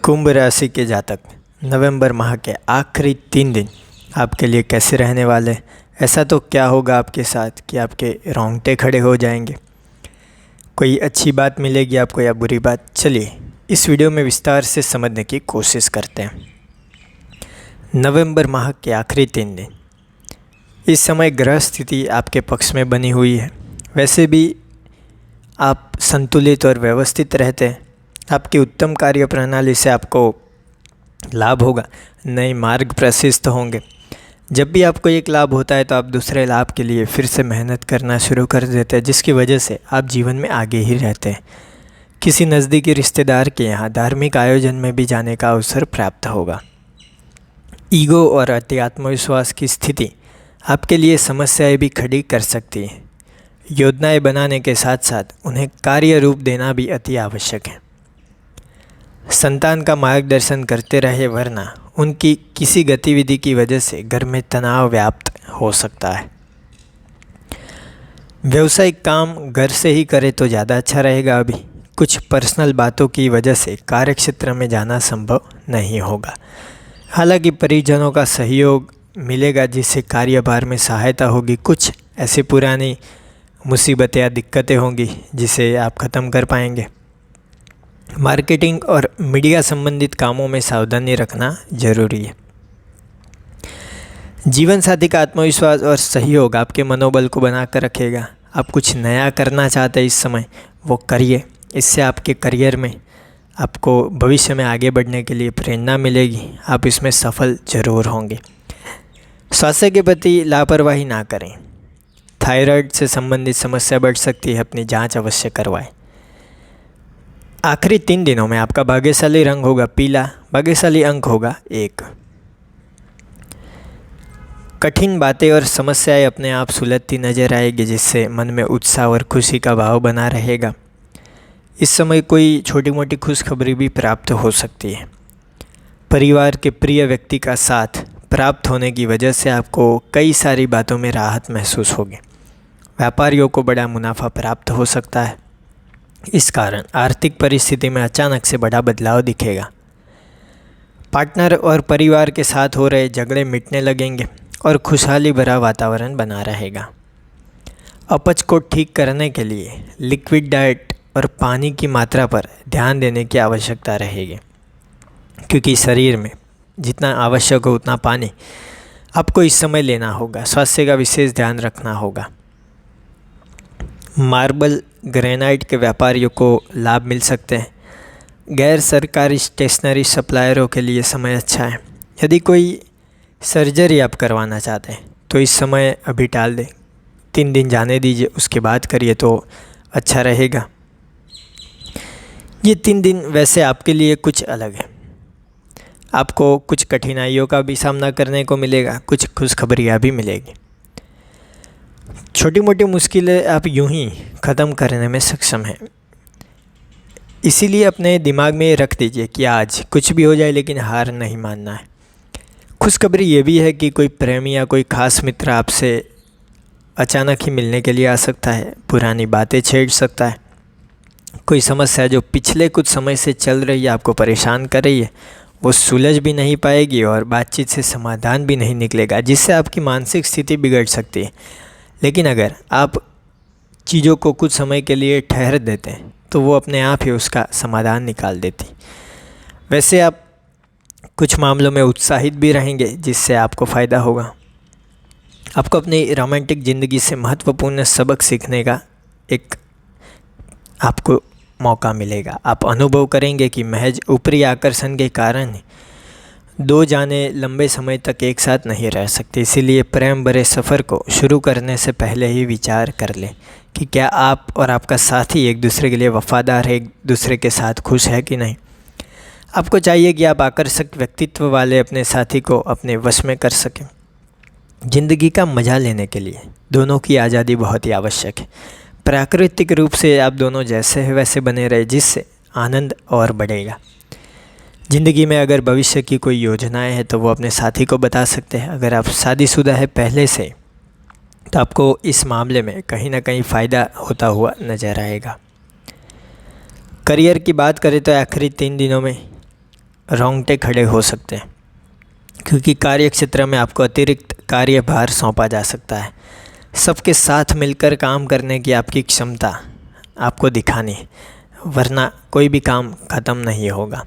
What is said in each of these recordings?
कुंभ राशि के जातक नवंबर माह के आखिरी 3 दिन आपके लिए कैसे रहने वाले। ऐसा तो क्या होगा आपके साथ कि आपके रोंगटे खड़े हो जाएंगे। कोई अच्छी बात मिलेगी आपको या बुरी बात। चलिए इस वीडियो में विस्तार से समझने की कोशिश करते हैं। नवंबर माह के आखिरी 3 दिन, इस समय ग्रह स्थिति आपके पक्ष में बनी हुई है। वैसे भी आप संतुलित और व्यवस्थित रहते हैं। आपकी उत्तम कार्य प्रणाली से आपको लाभ होगा, नए मार्ग प्रशस्त होंगे। जब भी आपको एक लाभ होता है तो आप दूसरे लाभ के लिए फिर से मेहनत करना शुरू कर देते हैं, जिसकी वजह से आप जीवन में आगे ही रहते हैं। किसी नज़दीकी रिश्तेदार के यहाँ धार्मिक आयोजन में भी जाने का अवसर प्राप्त होगा। ईगो और अति आत्मविश्वास की स्थिति आपके लिए समस्याएं भी खड़ी कर सकती हैं। योजनाएं बनाने के साथ साथ उन्हें कार्य रूप देना भी अति आवश्यक है। संतान का मार्गदर्शन करते रहे, वरना उनकी किसी गतिविधि की वजह से घर में तनाव व्याप्त हो सकता है। व्यवसायिक काम घर से ही करें तो ज़्यादा अच्छा रहेगा। अभी कुछ पर्सनल बातों की वजह से कार्यक्षेत्र में जाना संभव नहीं होगा। हालांकि परिजनों का सहयोग मिलेगा, जिससे कार्यभार में सहायता होगी। कुछ ऐसी पुरानी मुसीबतें या दिक्कतें होंगी जिसे आप ख़त्म कर पाएंगे। मार्केटिंग और मीडिया संबंधित कामों में सावधानी रखना जरूरी है। जीवन साथी का आत्मविश्वास और सहयोग आपके मनोबल को बनाकर रखेगा। आप कुछ नया करना चाहते हैं इस समय, वो करिए। इससे आपके करियर में आपको भविष्य में आगे बढ़ने के लिए प्रेरणा मिलेगी। आप इसमें सफल जरूर होंगे। स्वास्थ्य के प्रति लापरवाही ना करें। थायराइड से संबंधित समस्या बढ़ सकती है, अपनी जांच अवश्य करवाएं। आखिरी 3 दिनों में आपका भाग्यशाली रंग होगा पीला, भाग्यशाली अंक होगा 1। कठिन बातें और समस्याएं अपने आप सुलझती नजर आएगी, जिससे मन में उत्साह और खुशी का भाव बना रहेगा। इस समय कोई छोटी मोटी खुशखबरी भी प्राप्त हो सकती है। परिवार के प्रिय व्यक्ति का साथ प्राप्त होने की वजह से आपको कई सारी बातों में राहत महसूस होगी। व्यापारियों को बड़ा मुनाफा प्राप्त हो सकता है। इस कारण आर्थिक परिस्थिति में अचानक से बड़ा बदलाव दिखेगा। पार्टनर और परिवार के साथ हो रहे झगड़े मिटने लगेंगे और खुशहाली भरा वातावरण बना रहेगा। अपच को ठीक करने के लिए लिक्विड डाइट और पानी की मात्रा पर ध्यान देने की आवश्यकता रहेगी, क्योंकि शरीर में जितना आवश्यक हो उतना पानी आपको इस समय लेना होगा। स्वास्थ्य का विशेष ध्यान रखना होगा। मार्बल ग्रेनाइट के व्यापारियों को लाभ मिल सकते हैं। गैर सरकारी स्टेशनरी सप्लायरों के लिए समय अच्छा है। यदि कोई सर्जरी आप करवाना चाहते हैं तो इस समय अभी टाल दें। 3 दिन जाने दीजिए, उसके बाद करिए तो अच्छा रहेगा। ये 3 दिन वैसे आपके लिए कुछ अलग है। आपको कुछ कठिनाइयों का भी सामना करने को मिलेगा, कुछ खुशखबरियाँ भी मिलेगी। छोटी मोटी मुश्किलें आप यूं ही ख़त्म करने में सक्षम हैं। इसीलिए अपने दिमाग में रख दीजिए कि आज कुछ भी हो जाए लेकिन हार नहीं मानना है। खुशखबरी ये भी है कि कोई प्रेमी या कोई ख़ास मित्र आपसे अचानक ही मिलने के लिए आ सकता है, पुरानी बातें छेड़ सकता है। कोई समस्या जो पिछले कुछ समय से चल रही है, आपको परेशान कर रही है, वो सुलझ भी नहीं पाएगी और बातचीत से समाधान भी नहीं निकलेगा, जिससे आपकी मानसिक स्थिति बिगड़ सकती है। लेकिन अगर आप चीज़ों को कुछ समय के लिए ठहर देते हैं तो वो अपने आप ही उसका समाधान निकाल देती। वैसे आप कुछ मामलों में उत्साहित भी रहेंगे, जिससे आपको फ़ायदा होगा। आपको अपनी रोमांटिक ज़िंदगी से महत्वपूर्ण सबक सीखने का एक आपको मौका मिलेगा। आप अनुभव करेंगे कि महज ऊपरी आकर्षण के कारण 2 जाने लंबे समय तक एक साथ नहीं रह सकते। इसीलिए प्रेम भरे सफ़र को शुरू करने से पहले ही विचार कर लें कि क्या आप और आपका साथी एक दूसरे के लिए वफ़ादार है, एक दूसरे के साथ खुश है कि नहीं। आपको चाहिए कि आप आकर्षक व्यक्तित्व वाले अपने साथी को अपने वश में कर सकें। ज़िंदगी का मज़ा लेने के लिए दोनों की आज़ादी बहुत ही आवश्यक है। प्राकृतिक रूप से आप दोनों जैसे हैं वैसे बने रहे, जिससे आनंद और बढ़ेगा। ज़िंदगी में अगर भविष्य की कोई योजनाएं हैं तो वो अपने साथी को बता सकते हैं। अगर आप शादीशुदा है पहले से, तो आपको इस मामले में कहीं ना कहीं फ़ायदा होता हुआ नज़र आएगा। करियर की बात करें तो आखिरी 3 दिनों में रोंगटे खड़े हो सकते हैं, क्योंकि कार्य क्षेत्र में आपको अतिरिक्त कार्यभार सौंपा जा सकता है। सबके साथ मिलकर काम करने की आपकी क्षमता आपको दिखानी है, वरना कोई भी काम ख़त्म नहीं होगा।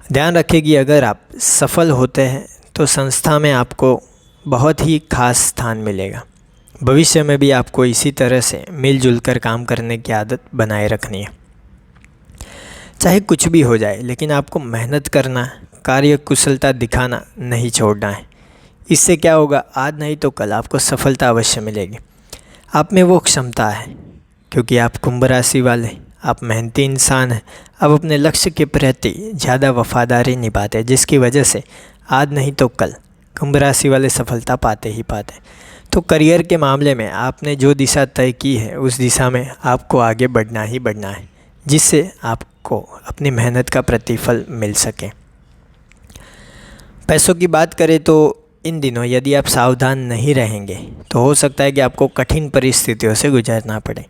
ध्यान रखें कि अगर आप सफल होते हैं तो संस्था में आपको बहुत ही खास स्थान मिलेगा। भविष्य में भी आपको इसी तरह से मिलजुल कर काम करने की आदत बनाए रखनी है। चाहे कुछ भी हो जाए, लेकिन आपको मेहनत करना, कार्य कुशलता दिखाना नहीं छोड़ना है। इससे क्या होगा, आज नहीं तो कल आपको सफलता अवश्य मिलेगी। आप में वो क्षमता है, क्योंकि आप कुंभ राशि वाले, आप मेहनती इंसान हैं। आप अपने लक्ष्य के प्रति ज़्यादा वफादारी निभाते हैं, जिसकी वजह से आज नहीं तो कल कुंभ राशि वाले सफलता पाते ही पाते हैं। तो करियर के मामले में आपने जो दिशा तय की है, उस दिशा में आपको आगे बढ़ना ही बढ़ना है, जिससे आपको अपनी मेहनत का प्रतिफल मिल सके। पैसों की बात करें तो इन दिनों यदि आप सावधान नहीं रहेंगे तो हो सकता है कि आपको कठिन परिस्थितियों से गुजरना पड़े।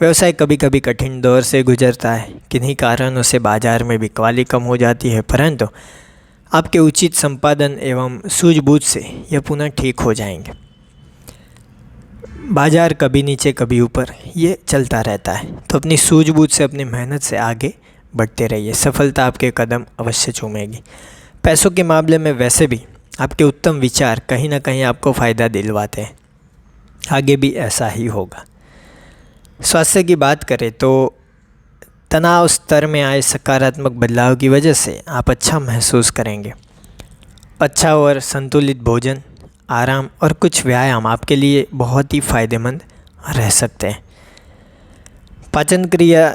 व्यवसाय कभी कभी कठिन दौर से गुजरता है, किन्हीं कारणों से बाज़ार में बिकवाली कम हो जाती है, परंतु आपके उचित संपादन एवं सूझबूझ से यह पुनः ठीक हो जाएंगे। बाज़ार कभी नीचे कभी ऊपर, ये चलता रहता है, तो अपनी सूझबूझ से, अपनी मेहनत से आगे बढ़ते रहिए। सफलता आपके कदम अवश्य चूमेगी। पैसों के मामले में वैसे भी आपके उत्तम विचार कहीं ना कहीं आपको फ़ायदा दिलवाते हैं, आगे भी ऐसा ही होगा। स्वास्थ्य की बात करें तो तनाव स्तर में आए सकारात्मक बदलाव की वजह से आप अच्छा महसूस करेंगे। अच्छा और संतुलित भोजन, आराम और कुछ व्यायाम आपके लिए बहुत ही फ़ायदेमंद रह सकते हैं। पाचन क्रिया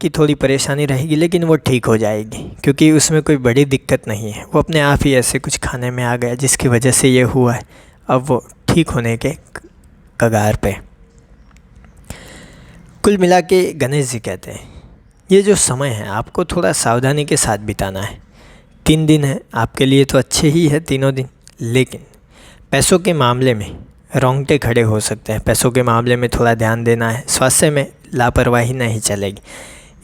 की थोड़ी परेशानी रहेगी, लेकिन वो ठीक हो जाएगी, क्योंकि उसमें कोई बड़ी दिक्कत नहीं है। वो अपने आप ही ऐसे कुछ खाने में आ गया जिसकी वजह से ये हुआ है, अब वो ठीक होने के कगार पे। कुल मिला के गणेश जी कहते हैं, ये जो समय है आपको थोड़ा सावधानी के साथ बिताना है। 3 दिन है आपके लिए तो अच्छे ही है तीनों दिन, लेकिन पैसों के मामले में रोंगटे खड़े हो सकते हैं। पैसों के मामले में थोड़ा ध्यान देना है, स्वास्थ्य में लापरवाही नहीं चलेगी।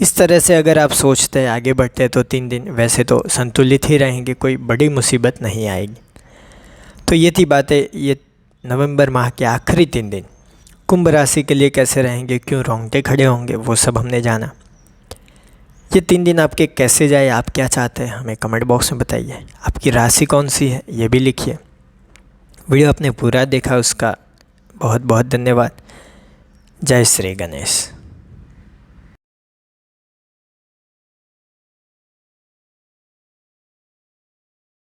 इस तरह से अगर आप सोचते हैं, आगे बढ़ते हैं तो 3 दिन वैसे तो संतुलित ही रहेंगे, कोई बड़ी मुसीबत नहीं आएगी। तो ये थी बातें, ये नवंबर माह के आखिरी 3 दिन कुंभ राशि के लिए कैसे रहेंगे, क्यों रोंगटे खड़े होंगे, वो सब हमने जाना। ये 3 दिन आपके कैसे जाए, आप क्या चाहते हैं, हमें कमेंट बॉक्स में बताइए। आपकी राशि कौन सी है ये भी लिखिए। वीडियो आपने पूरा देखा उसका बहुत बहुत धन्यवाद। जय श्री गणेश।